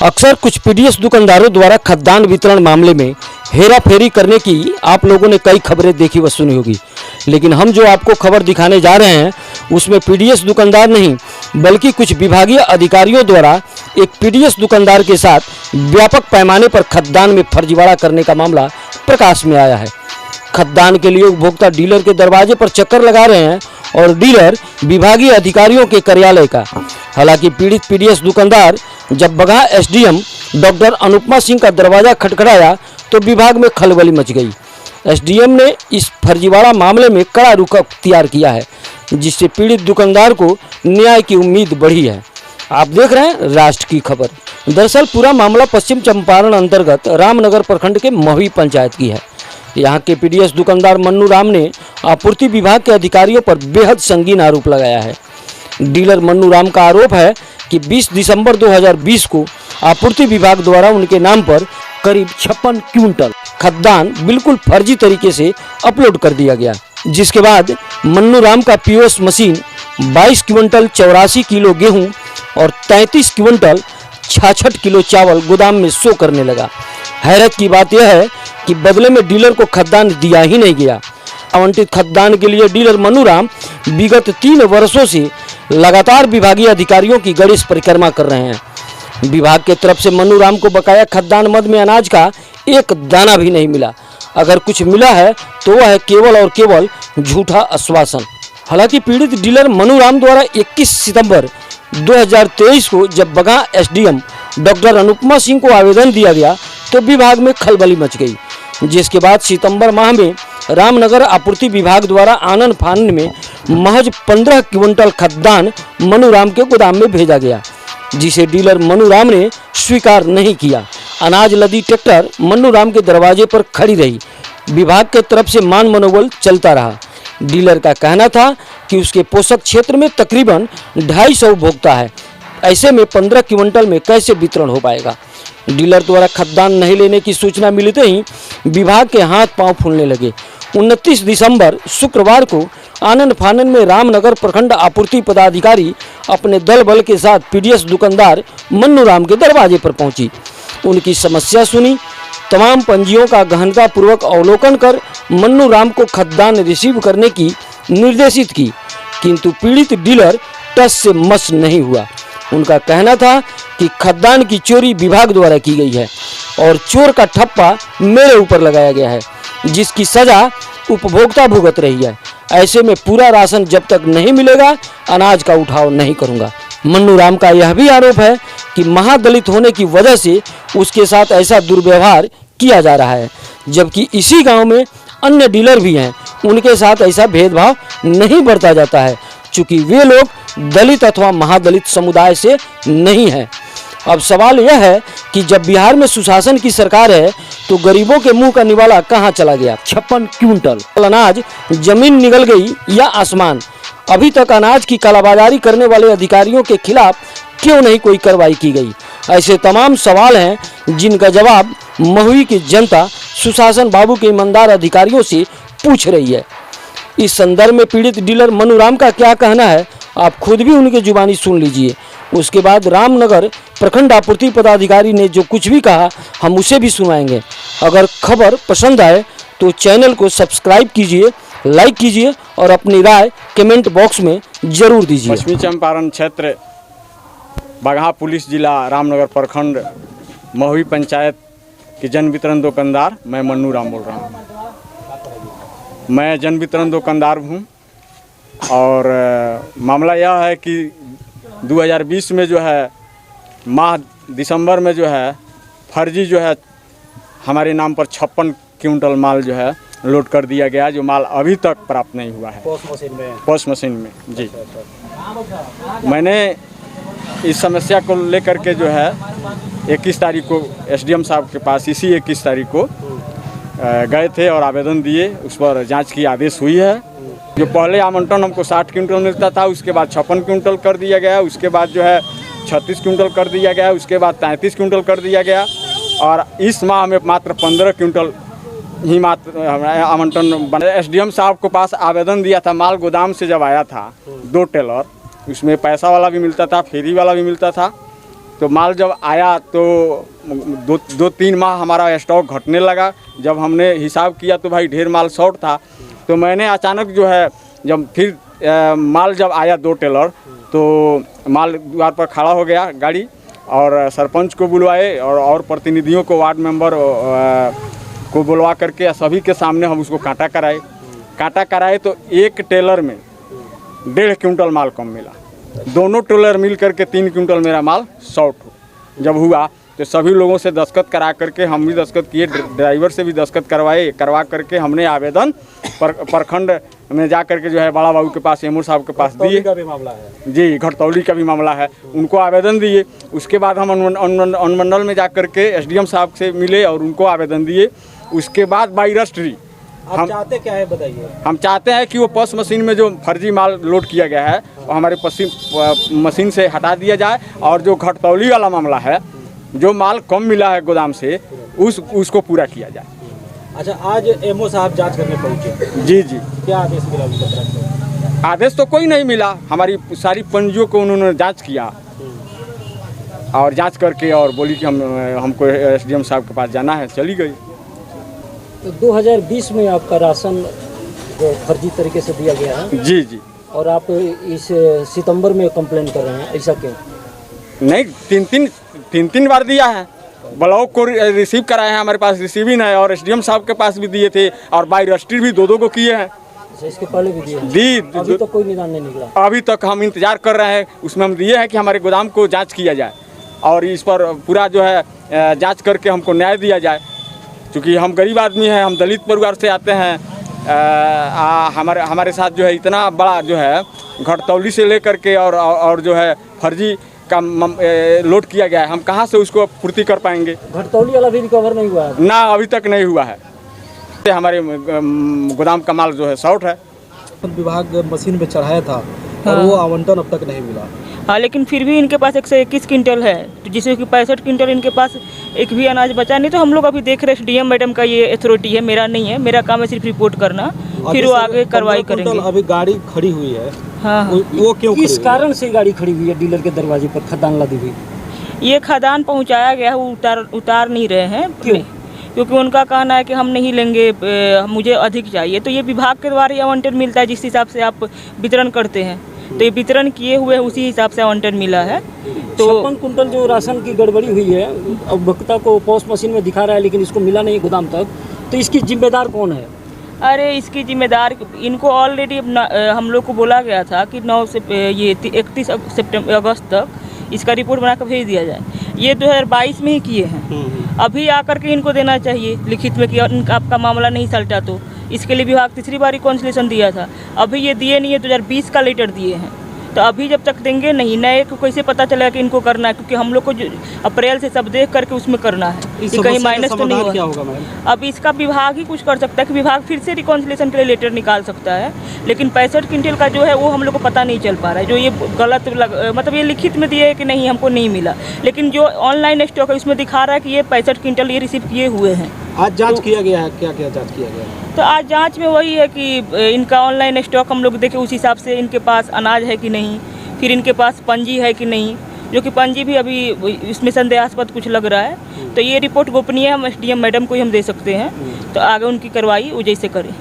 अक्सर कुछ पीडीएस दुकानदारों द्वारा खाद्यान्न वितरण मामले में हेरा फेरी करने की आप लोगों ने कई खबरें देखी व सुनी होगी, लेकिन हम जो आपको खबर दिखाने जा रहे हैं उसमें पीडीएस दुकानदार नहीं बल्कि कुछ विभागीय अधिकारियों द्वारा एक पीडीएस दुकानदार के साथ व्यापक पैमाने पर खाद्यान्न में फर्जीवाड़ा करने का मामला प्रकाश में आया है। खाद्यान्न के लिए उपभोक्ता डीलर के दरवाजे पर चक्कर लगा रहे हैं और डीलर विभागीय अधिकारियों के कार्यालय का। हालांकि पीड़ित पीडीएस दुकानदार जब बगहा एसडीएम डॉक्टर अनुपमा सिंह का दरवाजा खटखटाया तो विभाग में खलबली मच गई। एसडीएम ने इस फर्जीवाड़ा मामले में कड़ा रुख अख्तियार किया है, जिससे पीड़ित दुकानदार को न्याय की उम्मीद बढ़ी है। आप देख रहे हैं राष्ट्र की खबर। दरअसल पूरा मामला पश्चिम चंपारण अंतर्गत रामनगर प्रखंड के महुई पंचायत की है। यहाँ के पीडीएस दुकानदार मन्नू राम ने आपूर्ति विभाग के अधिकारियों पर बेहद संगीन आरोप लगाया है। डीलर मन्नू राम का आरोप है कि 20 दिसंबर 2020 को आपूर्ति विभाग द्वारा उनके नाम पर करीब 56 क्विंटल खाद्यान्न बिल्कुल फर्जी तरीके से अपलोड कर दिया गया, जिसके बाद मन्नू राम का पीओएस मशीन 22 क्विंटल 84 किलो गेहूं और 33 क्विंटल 66 किलो चावल गोदाम में शो करने लगा। हैरत की बात यह है कि बदले में डीलर को खाद्यान्न दिया ही नहीं गया। आवंटित खाद्यान्न के लिए डीलर मन्नू राम विगत 3 वर्षों से लगातार विभागीय अधिकारियों की गणेश परिक्रमा कर रहे हैं। विभाग के तरफ से मन्नू राम को बकाया खाद्यान्न मद में अनाज का एक दाना भी नहीं मिला। अगर कुछ मिला है तो वह है केवल और केवल झूठा आश्वासन। हालांकि पीड़ित डीलर मन्नू राम द्वारा 21 सितंबर 2023 को जब बगहा एसडीएम डॉक्टर अनुपमा सिंह को आवेदन दिया गया तो विभाग में खलबली मच गई, जिसके बाद सितंबर माह में रामनगर आपूर्ति विभाग द्वारा आनन फानन में महज 15 क्विंटल खाद्यान्न मन्नू राम के गोदाम में भेजा गया, जिसे डीलर मन्नू राम ने स्वीकार नहीं किया। अनाज लदी ट्रैक्टर मन्नू राम के दरवाजे पर खड़ी रही। विभाग के तरफ से मान मनोबल चलता रहा। डीलर का कहना था कि उसके पोषक क्षेत्र में तकरीबन 250 उपभोक्ता है, ऐसे में 15 क्विंटल में कैसे वितरण हो पाएगा। डीलर द्वारा खाद्यान्न नहीं लेने की सूचना मिलते ही विभाग के हाथ पांव फूलने लगे। 29 दिसंबर शुक्रवार को आनन फानन में रामनगर प्रखंड आपूर्ति पदाधिकारी अपने दल बल के साथ पीडीएस दुकानदार मन्नू राम के दरवाजे पर पहुंची। उनकी समस्या सुनी, तमाम पंजियों का गहनतापूर्वक अवलोकन कर मन्नू राम को खाद्यान्न रिसीव करने की निर्देशित की, किंतु पीड़ित डीलर टस से मस नहीं हुआ। उनका कहना था कि खाद्यान्न की चोरी विभाग द्वारा की गई है और चोर का ठप्पा मेरे ऊपर लगाया गया है, जिसकी सजा उपभोक्ता भुगत रही है। ऐसे में पूरा राशन जब तक नहीं मिलेगा अनाज का उठाव नहीं करूंगा। मन्नू राम का यह भी आरोप है कि महादलित होने की वजह से उसके साथ ऐसा दुर्व्यवहार किया जा रहा है, जबकि इसी गांव में अन्य डीलर भी हैं, उनके साथ ऐसा भेदभाव नहीं बरता जाता है, चूँकि वे लोग दलित अथवा महादलित समुदाय से नहीं है। अब सवाल यह है कि जब बिहार में सुशासन की सरकार है तो गरीबों के मुंह का निवाला कहां चला गया। 56 क्विंटल अनाज जमीन निगल गई या आसमान। अभी तक अनाज की कालाबाजारी करने वाले अधिकारियों के खिलाफ क्यों नहीं कोई कार्रवाई की गई। ऐसे तमाम सवाल हैं जिनका जवाब महुई की जनता सुशासन बाबू के ईमानदार अधिकारियों से पूछ रही है। इस संदर्भ में पीड़ित डीलर मन्नू राम का क्या कहना है आप खुद भी उनके जुबानी सुन लीजिए। उसके बाद रामनगर प्रखंड आपूर्ति पदाधिकारी ने जो कुछ भी कहा हम उसे भी सुनाएंगे। अगर खबर पसंद आए तो चैनल को सब्सक्राइब कीजिए, लाइक कीजिए और अपनी राय कमेंट बॉक्स में जरूर दीजिए। पश्चिमी चंपारण क्षेत्र बगहा पुलिस जिला रामनगर प्रखंड महुई पंचायत के जन वितरण दुकानदार मैं मन्नू राम बोल रहा हूँ। मैं जन वितरण दुकानदार हूँ और मामला यह है कि 2020 में जो है माह दिसंबर में जो है फर्जी जो है हमारे नाम पर 56 क्विंटल माल जो है लोड कर दिया गया, जो माल अभी तक प्राप्त नहीं हुआ है पोस्ट मशीन में जी। मैंने इस समस्या को लेकर के जो है 21 तारीख को एसडीएम साहब के पास इसी 21 तारीख को गए थे और आवेदन दिए। उस पर जांच की आदेश हुई है। जो पहले आवंटन हमको 60 क्विंटल मिलता था, उसके बाद 56 क्विंटल कर दिया गया, उसके बाद जो है 36 क्विंटल कर दिया गया, उसके बाद 33 क्विंटल कर दिया गया और इस माह में मात्र 15 क्विंटल ही मात्र आवंटन बने। एसडीएम साहब के पास आवेदन दिया था। माल गोदाम से जब आया था 2 टेलर, उसमें पैसा वाला भी मिलता था, फेरी वाला भी मिलता था। तो माल जब आया तो दो तीन माह हमारा स्टॉक घटने लगा। जब हमने हिसाब किया तो भाई ढेर माल शॉर्ट था। तो मैंने अचानक जो है जब फिर माल जब आया 2 टेलर तो माल द्वार पर खड़ा हो गया गाड़ी, और सरपंच को बुलवाए और प्रतिनिधियों को, वार्ड मेंबर को बुलवा करके सभी के सामने हम उसको कांटा कराए तो एक टेलर में 1.5 क्विंटल माल कम मिला। दोनों टेलर मिल करके 3 क्विंटल मेरा माल शॉर्ट जब हुआ तो सभी लोगों से दस्तखत करा करके, हम भी दस्तखत किए, ड्राइवर से भी दस्तखत करवा करके हमने आवेदन प्रखंड में जा करके जो है बड़ा बाबू के पास, एमओ साहब के पास दिए। का भी मामला है जी, घटतौली का भी मामला है, उनको आवेदन दिए। उसके बाद हम अनुमंडल में जा करके एसडीएम साहब से मिले और उनको आवेदन दिए। उसके बाद बाई रजिस्ट्री आप चाहते क्या है बताइए? हम चाहते हैं कि वो पस मशीन में जो फर्जी माल लोड किया गया है वो हमारे मशीन से हटा दिया जाए, और जो घटतौली वाला मामला है, जो माल कम मिला है गोदाम से, उसको पूरा किया जाए। अच्छा, आज एमओ साहब जांच करने पहुंचे। जी, क्या आदेश मिला उनकी तरफ से? आदेश तो कोई नहीं मिला। हमारी सारी पंजियों को उन्होंने जांच किया और जांच करके और बोली कि हमको एसडीएम साहब के पास जाना है, चली गई। तो 2020 में आपका राशन जो फर्जी तरीके से दिया गया है, जी, और आप इस सितंबर में कंप्लेन कर रहे हैं, ऐसा क्यों? नहीं, तीन बार दिया है। ब्लॉक को रिसीव कराए हैं, हमारे पास रिसीविंग है, और एसडीएम साहब के पास भी दिए थे, और बाई रजिस्ट्री भी 2 को किए हैं। इसके पहले भी दिए? अभी तो कोई निदान नहीं निकला। अभी तक हम इंतजार कर रहे हैं। उसमें हम दिए हैं कि हमारे गोदाम को जांच किया जाए और इस पर पूरा जो है जांच करके हमको न्याय दिया जाए। क्योंकि हम गरीब आदमी हैं, हम दलित परिवार से आते हैं। हमारे साथ जो है इतना बड़ा जो है घटतौली से लेकर के और जो है फर्जी का लोड किया गया है, हम कहाँ से उसको पूर्ति कर पाएंगे? घटतौली वाला भी रिकवर नहीं हुआ है? ना, अभी तक नहीं हुआ है। हमारे गोदाम का माल जो है शॉर्ट है। विभाग मशीन पे चढ़ाया था और वो आवंटन अब तक नहीं मिला। हाँ, लेकिन फिर भी इनके पास 121 क्विंटल है, तो जिसमें कि 65 क्विंटल इनके पास एक भी अनाज बचा नहीं। तो हम लोग अभी देख रहे हैं, डीएम मैडम का ये अथॉरिटी है, मेरा नहीं है। मेरा काम है सिर्फ रिपोर्ट करना, फिर वो आगे कार्रवाई करेंगे। अभी गाड़ी खड़ी हुई है। हाँ, वो क्यों? किस कारण से गाड़ी खड़ी हुई है डीलर के दरवाजे पर खदान लदी हुई? ये खदान पहुंचाया गया है, वो उतार नहीं रहे हैं। क्यों? क्योंकि उनका कहना है कि हम नहीं लेंगे, मुझे अधिक चाहिए। तो ये विभाग के द्वारा ही आवंटन मिलता है, जिस हिसाब से आप वितरण करते हैं। तो ये वितरण किए हुए उसी हिसाब से आवंटन मिला है। तो 56 कुंटल जो राशन की गड़बड़ी हुई है, उपभोक्ता को पोस्ट मशीन में दिखा रहा है, लेकिन इसको मिला नहीं गोदाम तक, तो इसकी जिम्मेदार कौन है? अरे, इसकी जिम्मेदार इनको ऑलरेडी हम लोग को बोला गया था कि 9 से ये 31 अगस्त तक इसका रिपोर्ट बना कर भेज दिया जाए। ये 2022 में ही किए हैं। अभी आकर के इनको देना चाहिए लिखित में कि आपका मामला नहीं सलटा। तो इसके लिए विभाग तीसरी बार रिकॉन्सिलेशन दिया था, अभी ये दिए नहीं है। 2020 का लेटर दिए हैं, तो अभी जब तक देंगे नहीं, नए को कैसे पता चलेगा कि इनको करना है? क्योंकि हम लोग को अप्रैल से सब देख करके उसमें करना है कि कहीं माइनस तो नहीं क्या होगा। होगा? अब इसका विभाग ही कुछ कर सकता है कि विभाग फिर से रिकॉन्सिलेशन के लिए लेटर निकाल सकता है। लेकिन 65 क्विंटल का जो है वो हम लोग को पता नहीं चल पा रहा है। जो ये गलत मतलब ये लिखित में दिए है कि नहीं हमको नहीं मिला, लेकिन जो ऑनलाइन स्टॉक है उसमें दिखा रहा है कि ये 65 क्विंटल ये रिसीव किए हुए हैं। आज जांच किया गया है? क्या क्या जांच किया गया है? तो आज जांच में वही है कि इनका ऑनलाइन स्टॉक हम लोग देखें, उस हिसाब से इनके पास अनाज है कि नहीं, फिर इनके पास पंजी है कि नहीं, जो कि पंजी भी अभी इसमें संदेहास्पद कुछ लग रहा है। तो ये रिपोर्ट गोपनीय हम एसडीएम मैडम को ही हम दे सकते हैं, तो आगे उनकी कार्रवाई वो जैसे करें।